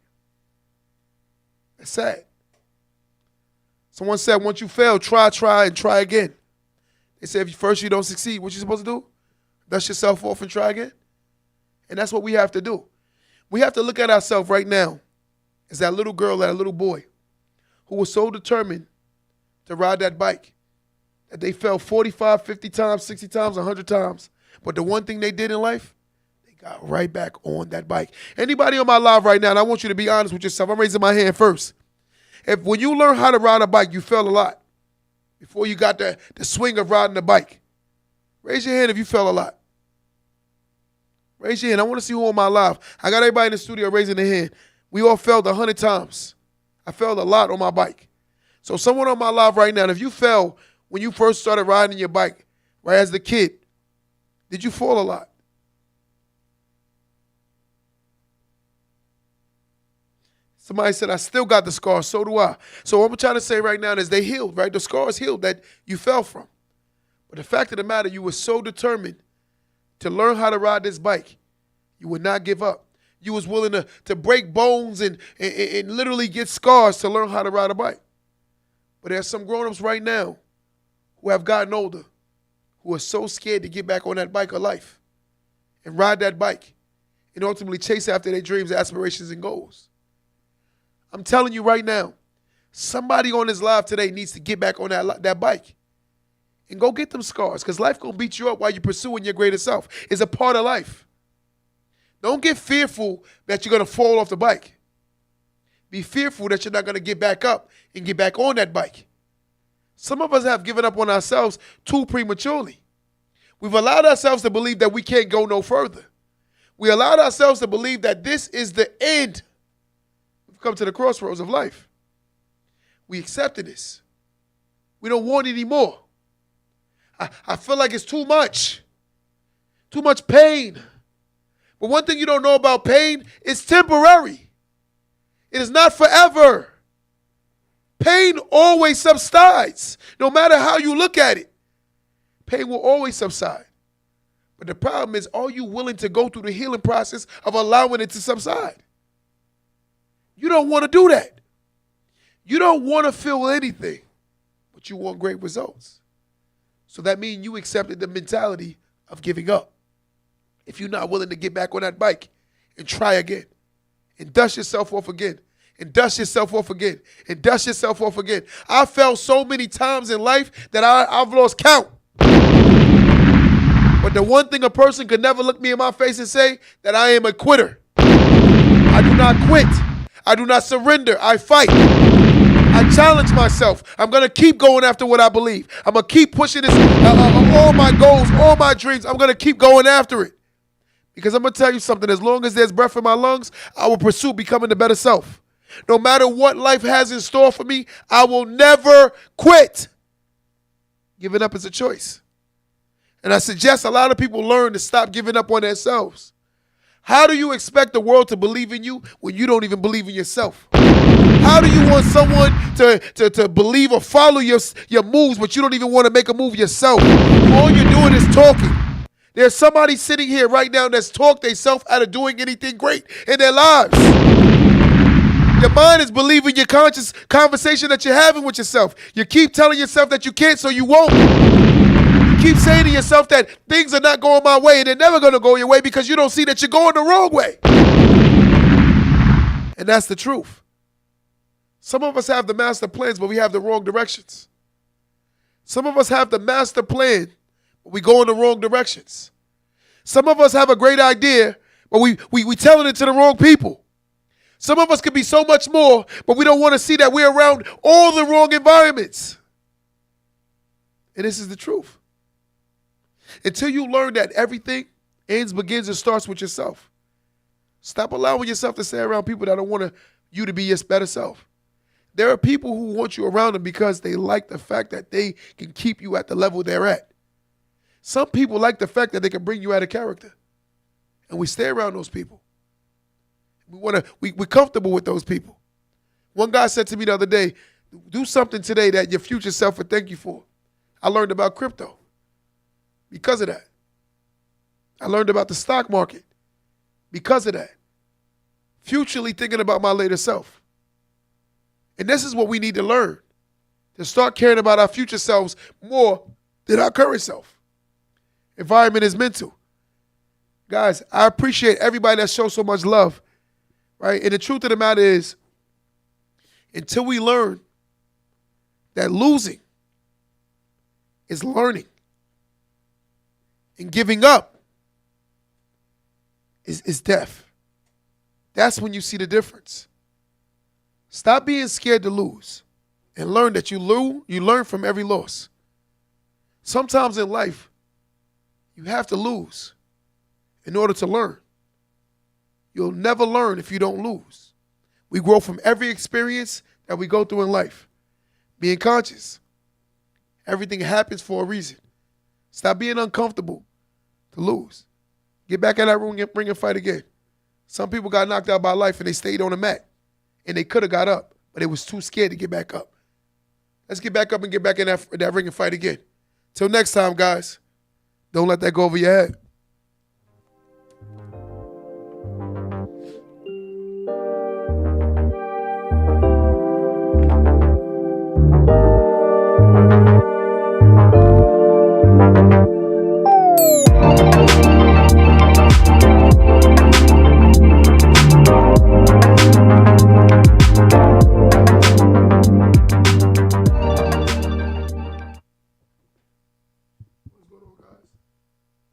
It's sad. Someone said, once you fail, try, and try again. They say if first you don't succeed, what you supposed to do? Dust yourself off and try again? And that's what we have to do. We have to look at ourselves right now as that little girl, that little boy who was so determined to ride that bike that they fell 45, 50 times, 60 times, 100 times. But the one thing they did in life, they got right back on that bike. Anybody on my live right now, and I want you to be honest with yourself. I'm raising my hand first. If when you learn how to ride a bike, you fell a lot before you got the swing of riding the bike, raise your hand if you fell a lot. Raise your hand. I want to see who on my live. I got everybody in the studio raising their hand. We all fell 100 times. I fell a lot on my bike. So someone on my live right now, if you fell when you first started riding your bike, right, as the kid, did you fall a lot? Somebody said, I still got the scars, so do I. So what I'm trying to say right now is they healed, right? The scars healed that you fell from. But the fact of the matter, you were so determined to learn how to ride this bike, you would not give up. You was willing to break bones and literally get scars to learn how to ride a bike. But there's some grown-ups right now who have gotten older who are so scared to get back on that bike of life and ride that bike and ultimately chase after their dreams, aspirations, and goals. I'm telling you right now, somebody on this live today needs to get back on that bike and go get them scars, because life going to beat you up while you're pursuing your greater self. It's a part of life. Don't get fearful that you're going to fall off the bike. Be fearful that you're not going to get back up and get back on that bike. Some of us have given up on ourselves too prematurely. We've allowed ourselves to believe that we can't go no further. We allowed ourselves to believe that this is the end. We've come to the crossroads of life. We accepted this. We don't want it anymore. I feel like it's too much pain. But one thing you don't know about pain, it's temporary. It is not forever. Pain always subsides, no matter how you look at it. Pain will always subside. But the problem is, are you willing to go through the healing process of allowing it to subside? You don't want to do that. You don't want to feel anything, but you want great results. So that means you accepted the mentality of giving up. If you're not willing to get back on that bike and try again and dust yourself off again and dust yourself off again and dust yourself off again. I fell so many times in life that I've lost count. But the one thing a person could never look me in my face and say, that I am a quitter. I do not quit. I do not surrender. I fight. I challenge myself. I'm going to keep going after what I believe. I'm going to keep pushing this, all my goals, all my dreams. I'm going to keep going after it. Because I'm going to tell you something. As long as there's breath in my lungs, I will pursue becoming the better self. No matter what life has in store for me, I will never quit. Giving up is a choice. And I suggest a lot of people learn to stop giving up on themselves. How do you expect the world to believe in you when you don't even believe in yourself? How do you want someone to believe or follow your moves, but you don't even want to make a move yourself? All you're doing is talking. There's somebody sitting here right now that's talked themselves out of doing anything great in their lives. Your mind is believing your conscious conversation that you're having with yourself. You keep telling yourself that you can't, so you won't. You keep saying to yourself that things are not going my way and they're never going to go your way because you don't see that you're going the wrong way. And that's the truth. Some of us have the master plans, but we have the wrong directions. Some of us have the master plan, but we go in the wrong directions. Some of us have a great idea, but we telling it to the wrong people. Some of us could be so much more, but we don't want to see that we're around all the wrong environments. And this is the truth. Until you learn that everything ends, begins, and starts with yourself. Stop allowing yourself to stay around people that don't want you to be your better self. There are people who want you around them because they like the fact that they can keep you at the level they're at. Some people like the fact that they can bring you out of character. And we stay around those people. We're comfortable with those people. One guy said to me the other day, do something today that your future self would thank you for. I learned about crypto because of that. I learned about the stock market because of that. Futurely thinking about my later self. And this is what we need to learn, to start caring about our future selves more than our current self. Environment is mental. Guys, I appreciate everybody that shows so much love, right? And the truth of the matter is, until we learn that losing is learning and giving up is death, that's when you see the difference. Stop being scared to lose and learn that you learn from every loss. Sometimes in life, you have to lose in order to learn. You'll never learn if you don't lose. We grow from every experience that we go through in life. Being conscious. Everything happens for a reason. Stop being uncomfortable to lose. Get back in that ring and fight again. Some people got knocked out by life and they stayed on the mat. And they could have got up, but they was too scared to get back up. Let's get back up and get back in that ring and fight again. Till next time, guys, don't let that go over your head.